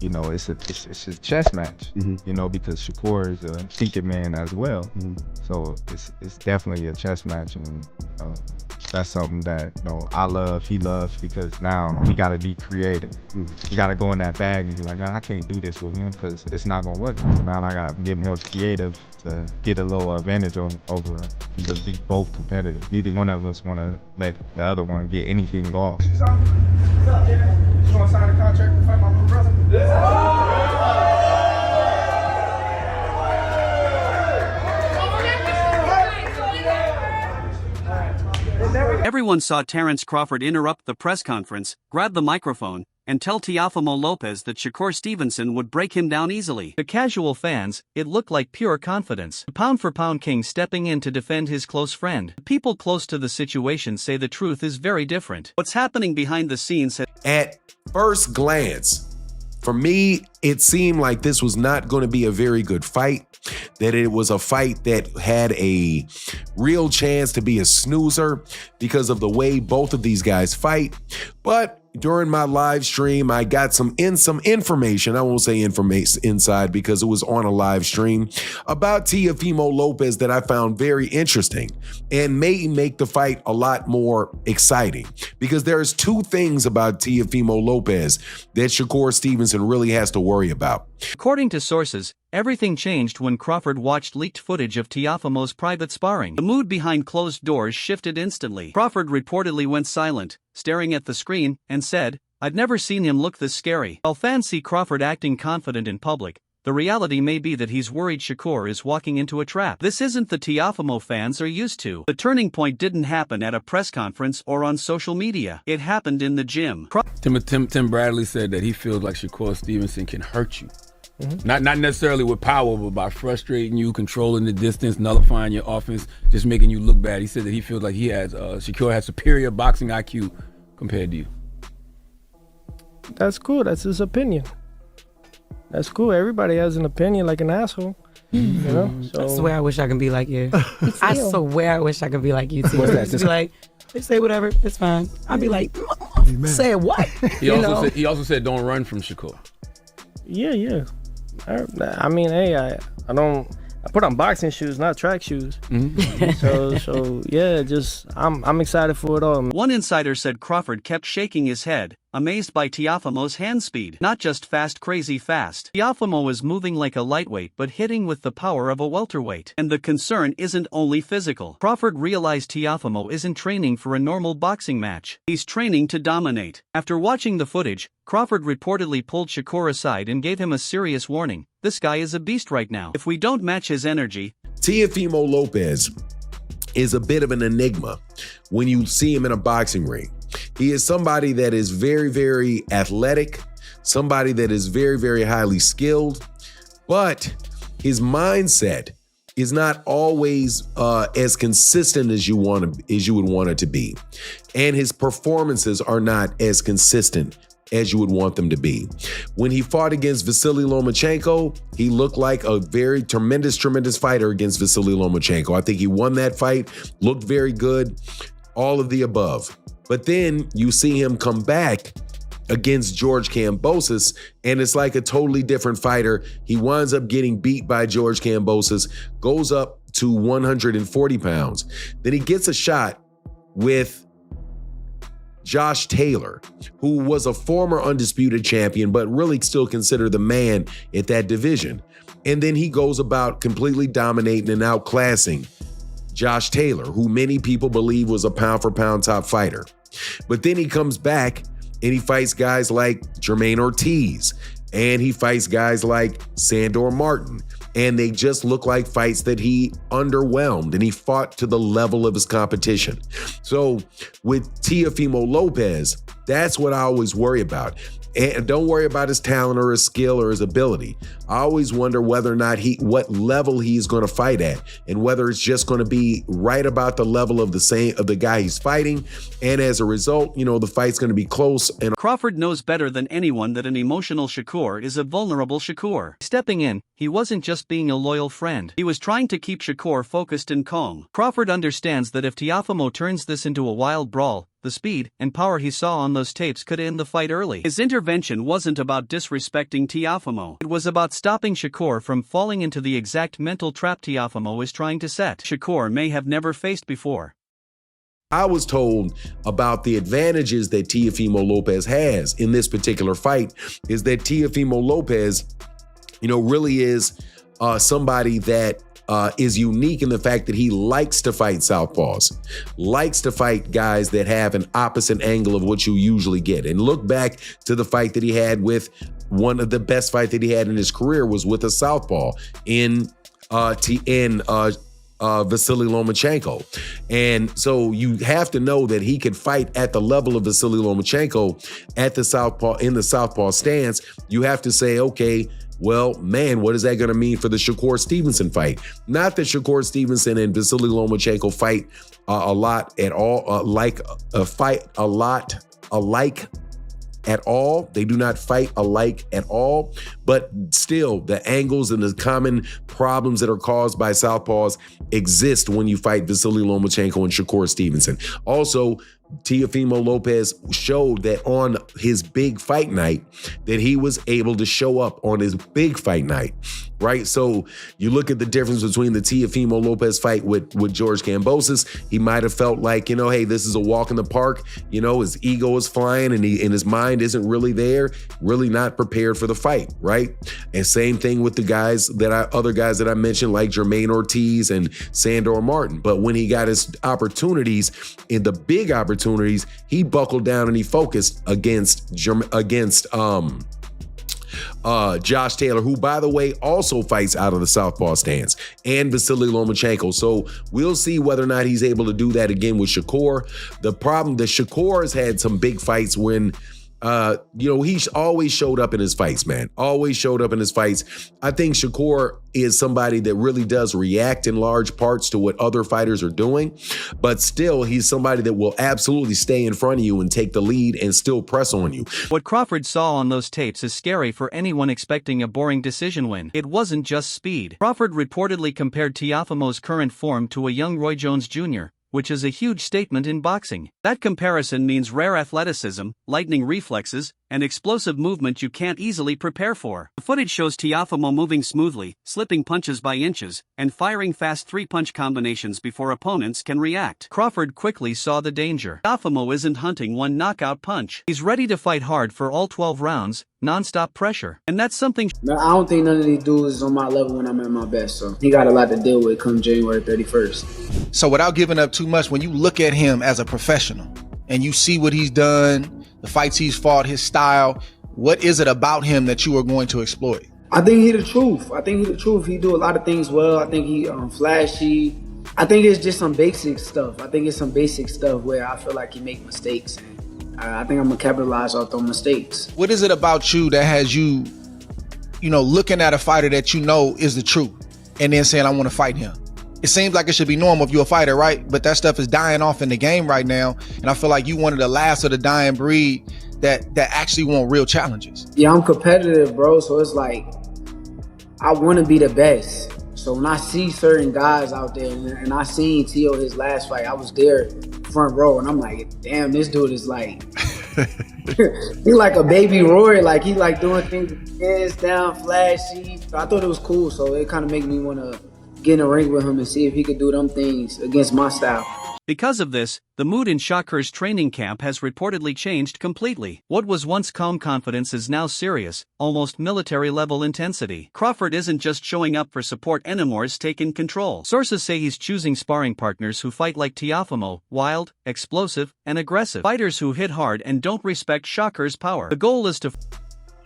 you know, it's a chess match, you know, because Shakur is a thinking man as well. So it's definitely a chess match, and that's something that, you know, I love, he loves, because now we gotta be creative. You gotta go in that bag and be like, I can't do this with him because it's not gonna work. So now I gotta get him creative to get a little advantage over him, because we both competitive. Neither one of us wanna let the other one get anything off. What's up, man? You wanna sign a contract to fight my little brother? Everyone saw Terence Crawford interrupt the press conference, grab the microphone, and tell Teofimo Lopez that Shakur Stevenson would break him down easily. To casual fans, it looked like pure confidence. The pound-for-pound king stepping in to defend his close friend. People close to the situation say the truth is very different. What's happening behind the scenes At first glance, for me, it seemed like this was not going to be a very good fight, that it was a fight that had a real chance to be a snoozer because of the way both of these guys fight. But during my live stream, I got some information. I won't say information inside because it was on a live stream about Teofimo Lopez that I found very interesting and may make the fight a lot more exciting, because there's two things about Teofimo Lopez that Shakur Stevenson really has to worry about. According to sources, everything changed when Crawford watched leaked footage of Teofimo's private sparring. The mood behind closed doors shifted instantly. Crawford reportedly went silent, staring at the screen, and said, "I've never seen him look this scary." While fans see Crawford acting confident in public, the reality may be that he's worried Shakur is walking into a trap. This isn't the Teofimo fans are used to. The turning point didn't happen at a press conference or on social media. It happened in the gym. Tim Bradley said that he feels like Shakur Stevenson can hurt you. Not necessarily with power, but by frustrating you, controlling the distance, nullifying your offense, just making you look bad. He said that he feels like Shakur has superior boxing IQ compared to you. That's cool. That's his opinion. That's cool. Everybody has an opinion like an asshole. You know? So, I swear I wish I could be like you. I swear I wish I could be like you too. What's that? Just be like, they say whatever, it's fine. I'd be like, say what? He also said don't run from Shakur. Yeah. I mean, hey, I put on boxing shoes, not track shoes. So yeah, just I'm excited for it all. One insider said Crawford kept shaking his head, amazed by Teofimo's hand speed. Not just fast, crazy fast. Teofimo was moving like a lightweight but hitting with the power of a welterweight. And the concern isn't only physical. Crawford realized Teofimo isn't training for a normal boxing match. He's training to dominate. After watching the footage, Crawford reportedly pulled Shakur aside and gave him a serious warning. This guy is a beast right now. If we don't match his energy... Teofimo Lopez is a bit of an enigma when you see him in a boxing ring. He is somebody that is very, very athletic, somebody that is very, very highly skilled, but his mindset is not always as consistent as you would want it to be. And his performances are not as consistent as you would want them to be. When he fought against Vasily Lomachenko, he looked like a very tremendous fighter against Vasily Lomachenko. I think he won that fight, looked very good, all of the above. But then you see him come back against George Kambosos, and it's like a totally different fighter. He winds up getting beat by George Kambosos, goes up to 140 pounds. Then he gets a shot with Josh Taylor, who was a former undisputed champion, but really still considered the man at that division. And then he goes about completely dominating and outclassing Josh Taylor, who many people believe was a pound-for-pound top fighter. But then he comes back and he fights guys like Jermaine Ortiz, and he fights guys like Sandor Martin, and they just look like fights that he underwhelmed, and he fought to the level of his competition. So with Teofimo Lopez, that's what I always worry about. And don't worry about his talent or his skill or his ability. I always wonder whether or not what level he's going to fight at, and whether it's just going to be right about the level of the guy he's fighting. And as a result, the fight's going to be close. And Crawford knows better than anyone that an emotional Shakur is a vulnerable Shakur. Stepping in, he wasn't just being a loyal friend. He was trying to keep Shakur focused and calm. Crawford understands that if Teofimo turns this into a wild brawl, the speed and power he saw on those tapes could end the fight early. His intervention wasn't about disrespecting Teofimo. It was about stopping Shakur from falling into the exact mental trap Teofimo was trying to set. Shakur may have never faced before. I was told about the advantages that Teofimo Lopez has in this particular fight is that Teofimo Lopez, really is somebody that is unique in the fact that he likes to fight southpaws, likes to fight guys that have an opposite angle of what you usually get. And look back to the fight that he had with one of the best fight that he had in his career was with a southpaw in Vasily Lomachenko. And so you have to know that he could fight at the level of Vasily Lomachenko at the southpaw, in the southpaw stance. You have to say, okay, well, man, what is that going to mean for the Shakur Stevenson fight? Not that Shakur Stevenson and Vasily Lomachenko fight a lot at all, alike at all. They do not fight alike at all, but still the angles and the common problems that are caused by southpaws exist when you fight Vasily Lomachenko and Shakur Stevenson. Also, Teofimo Lopez showed that on his big fight night that he was able to show up on his big fight night, right? So you look at the difference between the Teofimo Lopez fight with George Kambosos. He might have felt like, hey, this is a walk in the park. His ego is flying and his mind isn't really there, really not prepared for the fight, right? And same thing with the other guys that I mentioned, like Jermaine Ortiz and Sandor Martin. But when he got his opportunities, in the big opportunities, he buckled down and he focused against Josh Taylor, who, by the way, also fights out of the southpaw stance, and Vasily Lomachenko. So we'll see whether or not he's able to do that again with Shakur. The problem that Shakur has had some big fights when he always showed up in his fights, man. Always showed up in his fights. I think Shakur is somebody that really does react in large parts to what other fighters are doing, but still he's somebody that will absolutely stay in front of you and take the lead and still press on you. What Crawford saw on those tapes is scary for anyone expecting a boring decision win. It wasn't just speed. Crawford reportedly compared Teofimo's current form to a young Roy Jones Jr., which is a huge statement in boxing. That comparison means rare athleticism, lightning reflexes, and explosive movement you can't easily prepare for. The footage shows Teofimo moving smoothly, slipping punches by inches, and firing fast three-punch combinations before opponents can react. Crawford quickly saw the danger. Teofimo isn't hunting one knockout punch. He's ready to fight hard for all 12 rounds, non-stop pressure. And that's something... I don't think none of these dudes is on my level when I'm at my best, so he got a lot to deal with come January 31st. So without giving up too much, when you look at him as a professional and you see what he's done, the fights he's fought, his style, what is it about him that you are going to exploit? I think he the truth. He do a lot of things well. I think he flashy. I think it's just some basic stuff. Where I feel like he make mistakes. I think I'm going to capitalize off those mistakes. What is it about you that has you, looking at a fighter that is the truth and then saying, I want to fight him? It seems like it should be normal if you're a fighter, right? But that stuff is dying off in the game right now. And I feel like you one of the last of the dying breed that actually want real challenges. Yeah, I'm competitive, bro. So it's like, I want to be the best. So when I see certain guys out there, and I seen Teo his last fight, I was there front row, and I'm like, damn, this dude is like, he like a baby Roy. Like, he like doing things with his hands down, flashy. So I thought it was cool. So it kind of made me want to get in a ring with him and see if he could do them things against my style. Because of this, the mood in Shakur's training camp has reportedly changed completely. What was once calm confidence is now serious, almost military-level intensity. Crawford isn't just showing up for support anymore, taking control. Sources say he's choosing sparring partners who fight like Teofimo, wild, explosive, and aggressive. Fighters who hit hard and don't respect Shakur's power. The goal is to...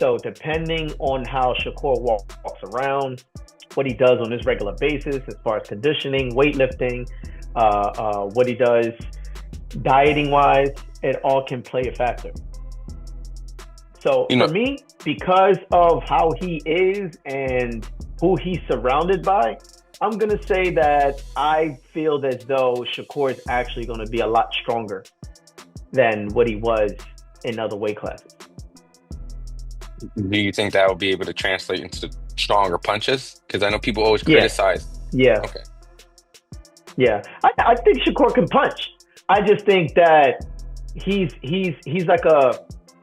So depending on how Shakur walks around, what he does on his regular basis as far as conditioning, weightlifting, what he does dieting wise, it all can play a factor. So for me, because of how he is and who he's surrounded by, I'm going to say that I feel as though Shakur is actually going to be a lot stronger than what he was in other weight classes. Do you think that will be able to translate into stronger punches? Because I know people always criticize. Yeah. Okay. Yeah. I think Shakur can punch. I just think that he's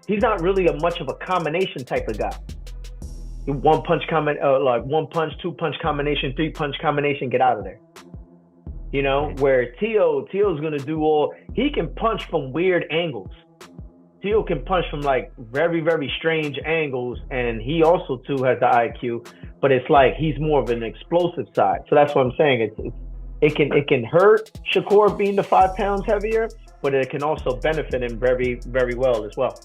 not really much of a combination type of guy. One punch, 2 punch combination, 3 punch combination, get out of there. You know, where Teo's gonna do he can punch from weird angles. Teo can punch from like very, very strange angles, and he also too has the IQ, but it's like he's more of an explosive side. So that's what I'm saying. It can hurt Shakur being the 5 pounds heavier, but it can also benefit him very, very well as well.